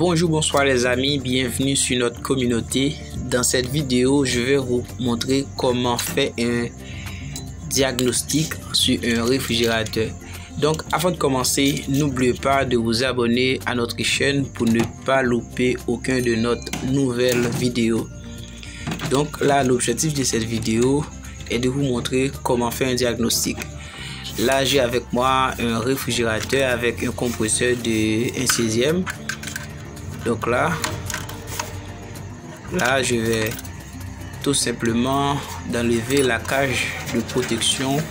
Bonjour, bonsoir les amis, bienvenue sur notre communauté. Dans cette vidéo, je vais vous montrer comment faire un diagnostic sur un réfrigérateur. Donc avant de commencer, n'oubliez pas de vous abonner à notre chaîne pour ne pas louper aucun de notre nouvelle vidéo. Donc là, l'objectif de cette vidéo est de vous montrer comment faire un diagnostic. Là, j'ai avec moi un réfrigérateur avec un compresseur de 1/16. Donc là, je vais tout simplement enlever la cage de protection.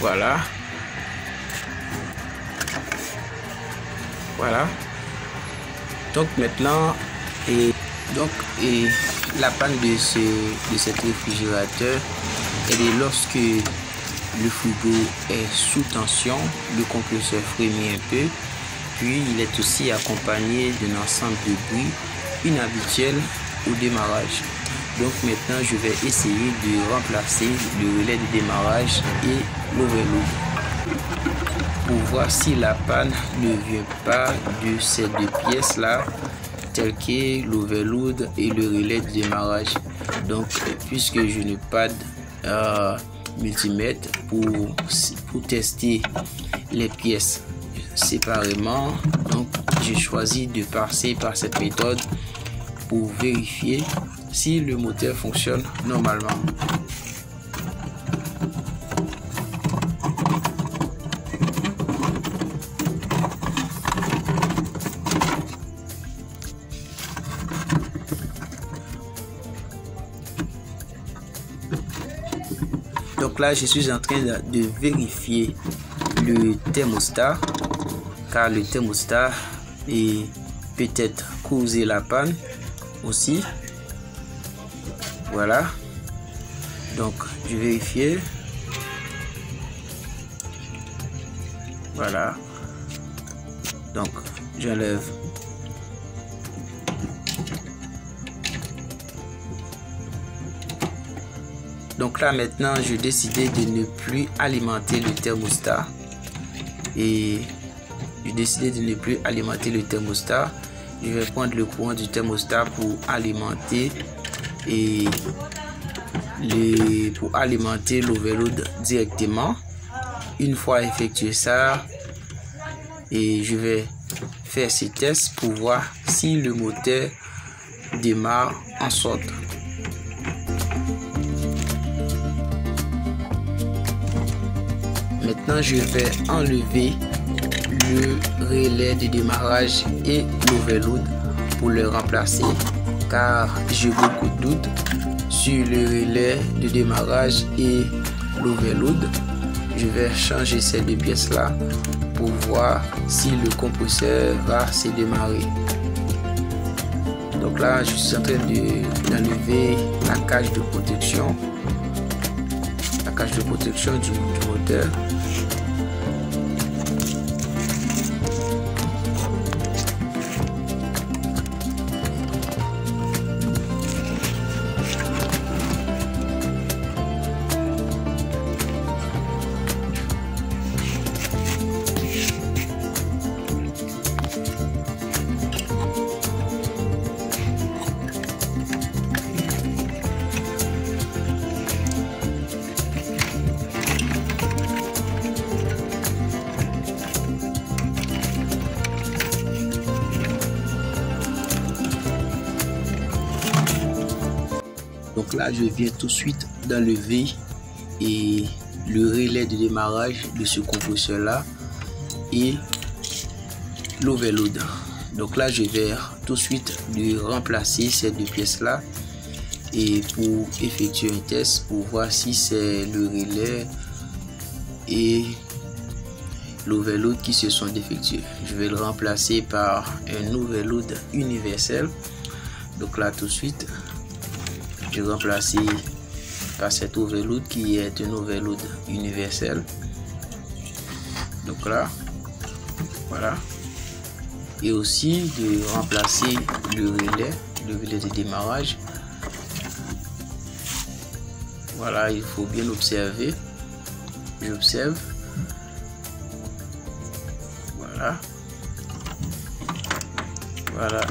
Voilà. Donc maintenant, la panne de cet réfrigérateur, elle est lorsque le frigo est sous tension, le compresseur frémit un peu. Puis il est aussi accompagné d'un ensemble de bruits inhabituels au démarrage. Donc maintenant je vais essayer de remplacer le relais de démarrage et l'overload pour voir si la panne ne vient pas de ces deux pièces là, telles que l'overload et le relais de démarrage. Donc puisque je n'ai pas de multimètre pour tester les pièces séparément, donc j'ai choisi de passer par cette méthode pour vérifier si le moteur fonctionne normalement. Donc là, je suis en train de vérifier le thermostat, car le thermostat est peut-être causé la panne aussi. Voilà, donc je vérifie. Voilà, donc j'enlève. Donc là maintenant, j'ai décidé de ne plus alimenter le thermostat et je vais prendre le courant du thermostat pour alimenter l'overload directement. Une fois effectué ça, et je vais faire ces tests pour voir si le moteur démarre en sorte. Maintenant, je vais enlever le relais de démarrage et l'overload pour le remplacer, car j'ai beaucoup de doutes sur le relais de démarrage et l'overload. Je vais changer ces deux pièces là pour voir si le compresseur va se démarrer. Donc là, je suis en train d'enlever la cage de protection, du moteur. Donc là, je viens tout de suite d'enlever le relais de démarrage de ce compresseur là et l'overload. Donc là, je vais tout de suite remplacer ces deux pièces là et pour effectuer un test pour voir si c'est le relais et l'overload qui se sont défectueux. Je vais le remplacer par un overload universel. Donc là, tout de suite, je vais remplacer par cet overload qui est un overload universel. Donc là, voilà. Et aussi de remplacer le relais de démarrage. Voilà, il faut bien observer. J'observe. Voilà. Voilà.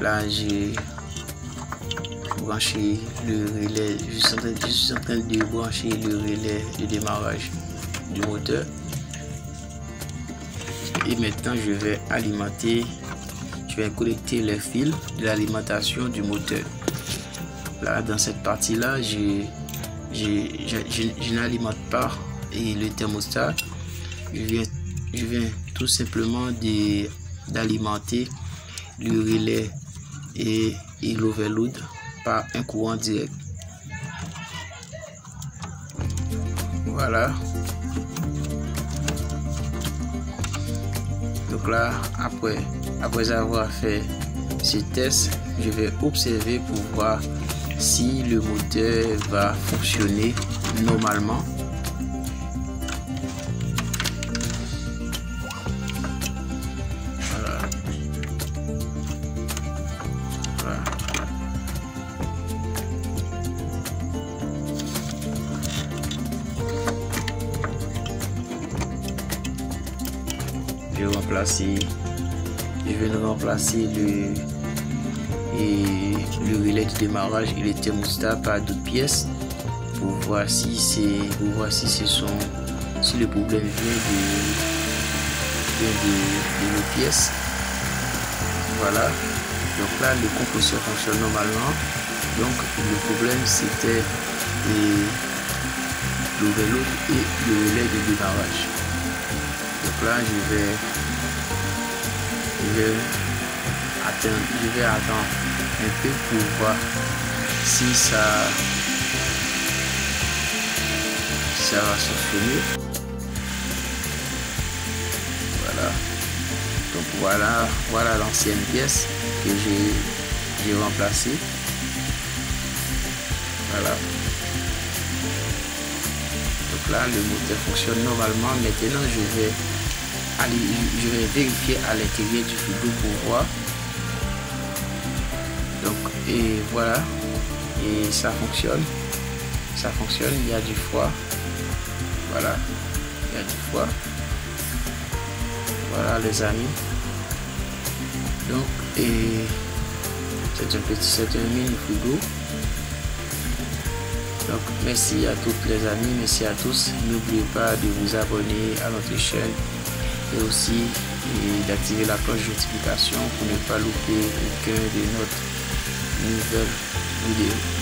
Là, j'ai branché le relais. Je suis en train de brancher le relais de démarrage du moteur. Et maintenant, je vais alimenter. Je vais connecter les fils de l'alimentation du moteur. Là, dans cette partie-là, je n'alimente pas le thermostat. Je viens tout simplement d'alimenter le relais et l'overload par un courant direct. Voilà. Donc là, après avoir fait ce test, je vais observer pour voir si le moteur va fonctionner normalement. Voilà. Voilà. Je vais remplacer le relais de démarrage et le thermostat par d'autres pièces pour voir si le problème vient de nos pièces. Voilà. Donc là, le compresseur fonctionne normalement. Donc le problème c'était l'overload et le relais de démarrage. Donc là, je vais attendre un peu pour voir si ça va fonctionner. Voilà. Donc voilà l'ancienne pièce que j'ai remplacée. Voilà. Donc là, le moteur fonctionne normalement. Maintenant, je vais vérifier à l'intérieur du frigo pour voir. Donc, et voilà, et ça fonctionne, il y a du froid. Voilà, il y a du froid. Voilà les amis. Donc, et c'est un mini frigo. Donc merci à toutes les amis, merci à tous. N'oubliez pas de vous abonner à notre chaîne et aussi d'activer la cloche de notification pour ne pas louper aucun de notre nouvelles vidéos.